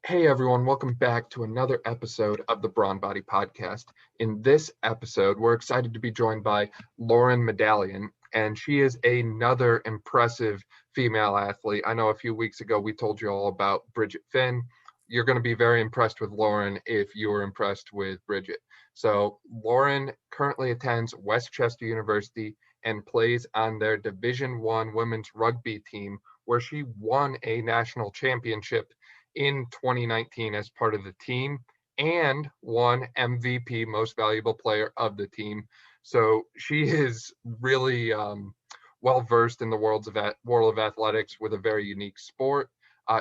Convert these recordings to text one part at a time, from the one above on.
Hey everyone, welcome back to another episode of the Brawn Body Podcast. In this episode, we're excited to be joined by Lauren Medallion, and she is another impressive female athlete. I know a few weeks ago we told you all about Bridget Finn. You're going to be very impressed with Lauren if you were impressed with Bridget. So, Lauren currently attends West Chester University and plays on their Division I women's rugby team, where she won a national championship in 2019 as part of the team and won MVP, most valuable player of the team. So she is really well versed in the world of athletics with a very unique sport.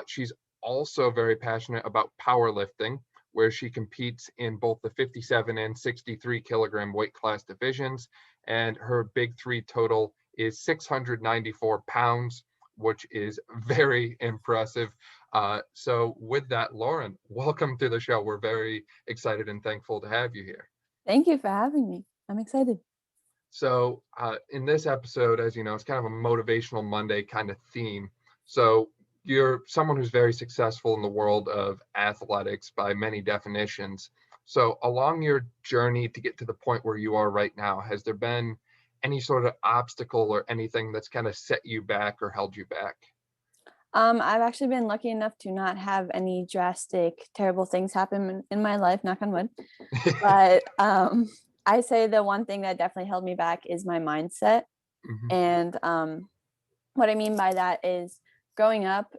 She's also very passionate about powerlifting, where she competes in both the 57 and 63 kilogram weight class divisions. And her big three total is 694 pounds, which is very impressive. So with that, Lauren, welcome to the show. We're very excited and thankful to have you here. Thank you for having me. I'm excited. So in this episode, as you know, it's kind of a motivational Monday kind of theme. So you're someone who's very successful in the world of athletics by many definitions. So along your journey to get to the point where you are right now, has there been any sort of obstacle or anything that's kind of set you back or held you back? I've actually been lucky enough to not have any drastic, terrible things happen in my life, knock on wood. But I say the one thing that definitely held me back is my mindset. Mhm. And what I mean by that is growing up,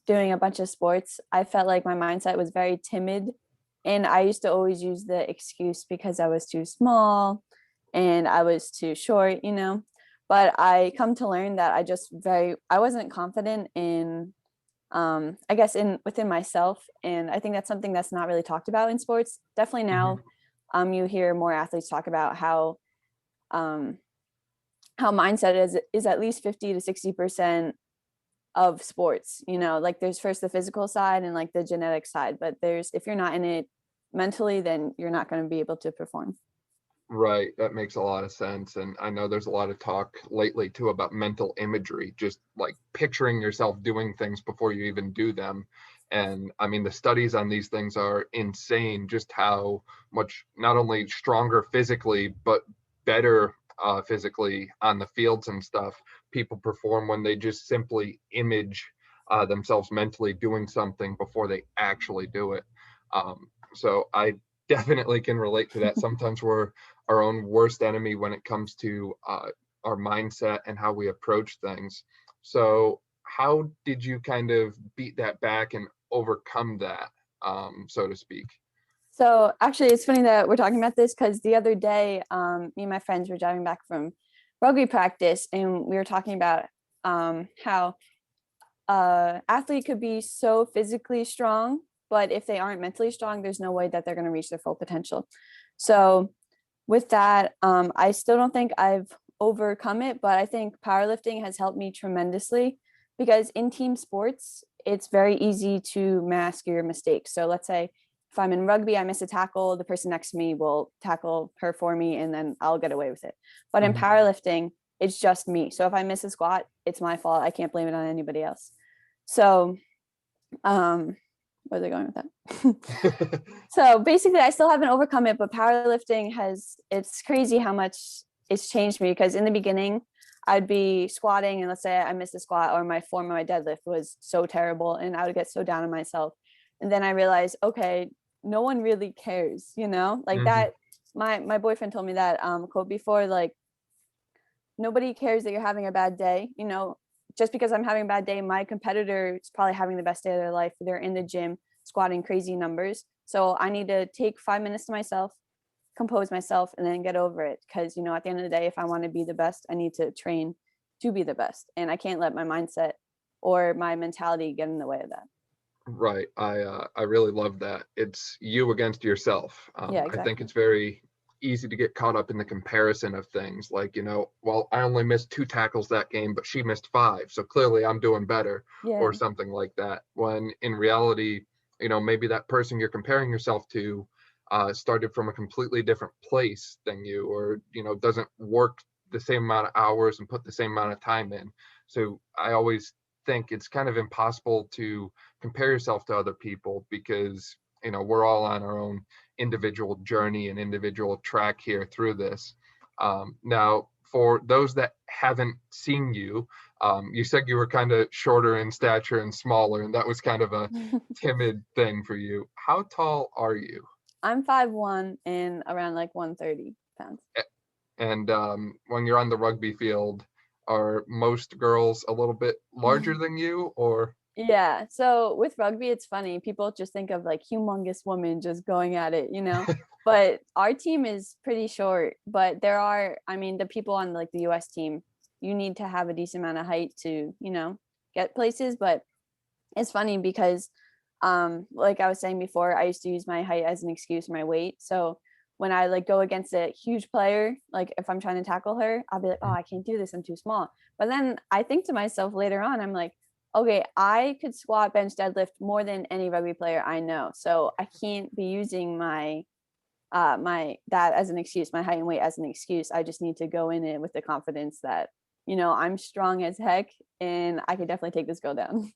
doing a bunch of sports, I felt like my mindset was very timid. And I used to always use the excuse because I was too small and I was too short. But I come to learn that I wasn't confident in I guess in within myself. And I think that's something that's not really talked about in sports. Definitely now, Mhm. you hear more athletes talk about um how mindset is at least 50 to 60% of sports. Like there's first the physical side and like the genetic side, but there's if you're not in it mentally, then you're not going to be able to perform. Right, that makes a lot of sense. And I know there's a lot of talk lately too about mental imagery, just like picturing yourself doing things before you even do them. And I mean, the studies on these things are insane, just how much not only stronger physically, but better physically on the fields and stuff people perform when they just simply image themselves mentally doing something before they actually do it. So I definitely can relate to that. Sometimes we're our own worst enemy when it comes to our mindset and how we approach things. So, how did you kind of beat that back and overcome that, so to speak? So actually, it's funny that we're talking about this because the other day, me and my friends were driving back from rugby practice, and we were talking about how athlete could be so physically strong, but if they aren't mentally strong, there's no way that they're going to reach their full potential. So with that, I still don't think I've overcome it, but I think powerlifting has helped me tremendously because in team sports, it's very easy to mask your mistakes. So let's say if I'm in rugby, I miss a tackle, the person next to me will tackle her for me and then I'll get away with it. But in Mhm. powerlifting, it's just me. So if I miss a squat, it's my fault. I can't blame it on anybody else. So, where are they going with that? So basically, I still haven't overcome it, but powerlifting it's crazy how much it's changed me because in the beginning, I'd be squatting and let's say I missed a squat or my form of my deadlift was so terrible and I would get so down on myself. And then I realized, okay, no one really cares, like Mhm. that. My boyfriend told me that quote before, like, nobody cares that you're having a bad day. Just because I'm having a bad day, my competitor is probably having the best day of their life. They're in the gym squatting crazy numbers. So I need to take 5 minutes to myself, compose myself, and then get over it. Because, at the end of the day, if I want to be the best, I need to train to be the best. And I can't let my mindset or my mentality get in the way of that. Right. I really love that. It's you against yourself. Yeah, I think exactly. it's very easy to get caught up in the comparison of things. Like, well, I only missed two tackles that game, but she missed five, so clearly I'm doing better, or Yeah. something like that. When in reality, maybe that person you're comparing yourself to started from a completely different place than you, or doesn't work the same amount of hours and put the same amount of time in. So I always think it's kind of impossible to compare yourself to other people because, we're all on our own individual journey and individual track here through this. Now, for those that haven't seen you, you said you were kind of shorter in stature and smaller, and that was kind of a timid thing for you. How tall are you? I'm 5'1" and around like 130 pounds. And when you're on the rugby field, are most girls a little bit larger than you, or? Yeah. So with rugby, it's funny. People just think of like humongous women just going at it, but our team is pretty short. But there are, the people on like the US team, you need to have a decent amount of height to, get places. But it's funny because, like I was saying before, I used to use my height as an excuse for my weight. So when I like go against a huge player, like if I'm trying to tackle her, I'll be like, oh, I can't do this, I'm too small. But then I think to myself later on, I'm like, okay, I could squat, bench, deadlift more than any rugby player I know. So I can't be using my that as an excuse, my height and weight as an excuse. I just need to go in it with the confidence that, I'm strong as heck and I could definitely take this girl down.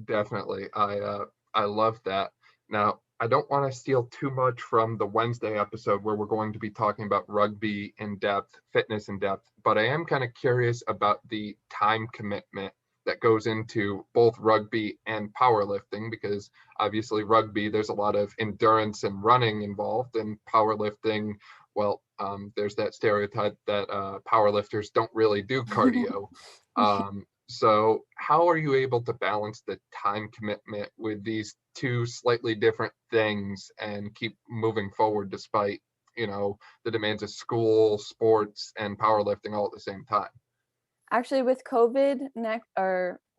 Definitely. I love that. Now, I don't want to steal too much from the Wednesday episode where we're going to be talking about rugby in depth, fitness in depth, but I am kind of curious about the time commitment that goes into both rugby and powerlifting, because obviously rugby, there's a lot of endurance and running involved, and powerlifting, well, there's that stereotype that powerlifters don't really do cardio. So how are you able to balance the time commitment with these two slightly different things and keep moving forward despite, the demands of school, sports, and powerlifting all at the same time? Actually, with COVID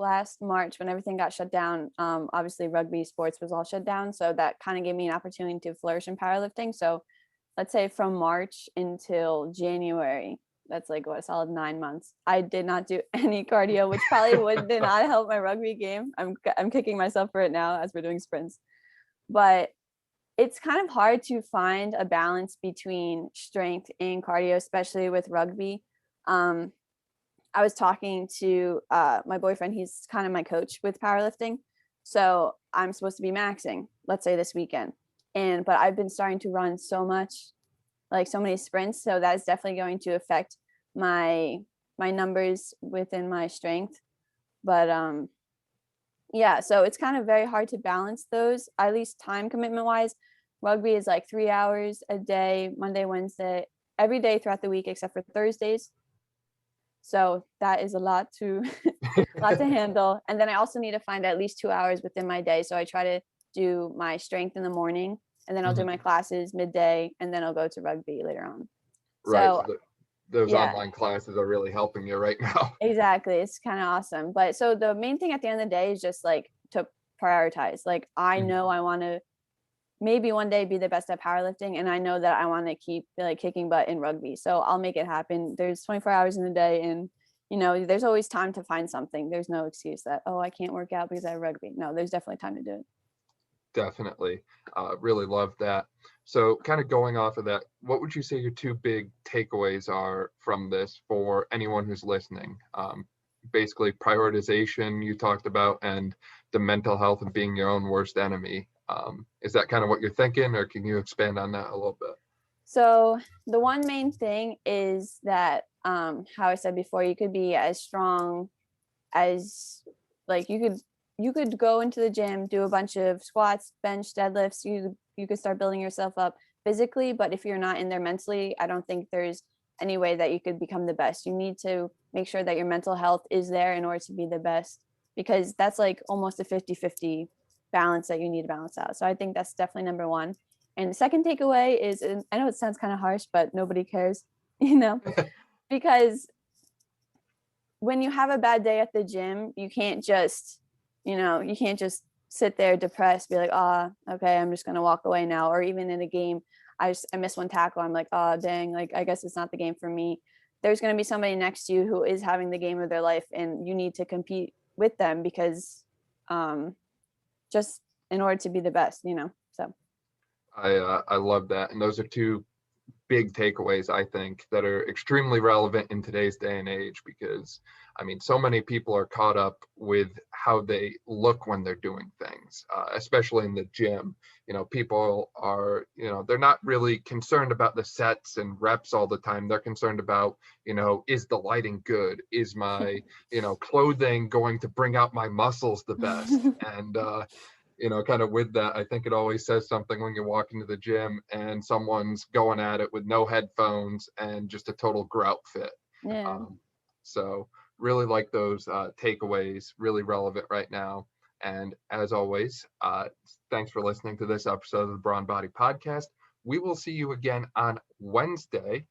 last March when everything got shut down, obviously rugby sports was all shut down. So that kind of gave me an opportunity to flourish in powerlifting. So let's say from March until January, that's like a solid 9 months. I did not do any cardio, which probably did not help my rugby game. I'm kicking myself for it now as we're doing sprints. But it's kind of hard to find a balance between strength and cardio, especially with rugby. I was talking to my boyfriend. He's kind of my coach with powerlifting. So I'm supposed to be maxing, let's say this weekend. But I've been starting to run so much, like so many sprints. So that is definitely going to affect my numbers within my strength. But yeah, so it's kind of very hard to balance those, at least time commitment wise. Rugby is like 3 hours a day, Monday, Wednesday, every day throughout the week except for Thursdays. So that is a lot to handle. And then I also need to find at least 2 hours within my day. So I try to do my strength in the morning, and then I'll do my classes midday, and then I'll go to rugby later on. Right. So those online classes are really helping you right now. Exactly. It's kind of awesome. But so the main thing at the end of the day is just like to prioritize. Like I know I want to maybe one day be the best at powerlifting, and I know that I want to keep like kicking butt in rugby. So I'll make it happen. There's 24 hours in the day, and there's always time to find something. There's no excuse that, oh, I can't work out because I have rugby. No, there's definitely time to do it. Definitely. Really love that. So kind of going off of that, what would you say your two big takeaways are from this for anyone who's listening? Basically prioritization you talked about, and the mental health of being your own worst enemy. Is that kind of what you're thinking, or can you expand on that a little bit? So the one main thing is that, how I said before, you could be as strong as, like, you could go into the gym, do a bunch of squats, bench, deadlifts. You could start building yourself up physically, but if you're not in there mentally, I don't think there's any way that you could become the best. You need to make sure that your mental health is there in order to be the best, because that's like almost a 50-50 balance that you need to balance out. So I think that's definitely number one. And the second takeaway is, and I know it sounds kind of harsh, but nobody cares, because when you have a bad day at the gym, you can't just sit there depressed, be like, oh, okay, I'm just going to walk away now. Or even in a game, I miss one tackle. I'm like, oh, dang, like, I guess it's not the game for me. There's going to be somebody next to you who is having the game of their life, and you need to compete with them because just in order to be the best, so. I love that. And those are two big takeaways, I think, that are extremely relevant in today's day and age, because I mean, so many people are caught up with how they look when they're doing things, especially in the gym. You know, people are, they're not really concerned about the sets and reps all the time. They're concerned about, is the lighting good? Is my, clothing going to bring out my muscles the best? And, kind of with that, I think it always says something when you walk into the gym and someone's going at it with no headphones and just a total grout fit. Yeah. So really like those takeaways, really relevant right now. And as always, thanks for listening to this episode of the Brawn Body Podcast. We will see you again on Wednesday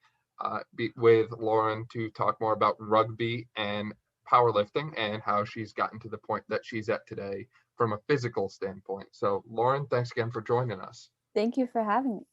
with Lauren to talk more about rugby and powerlifting and how she's gotten to the point that she's at today from a physical standpoint. So Lauren, thanks again for joining us. Thank you for having me.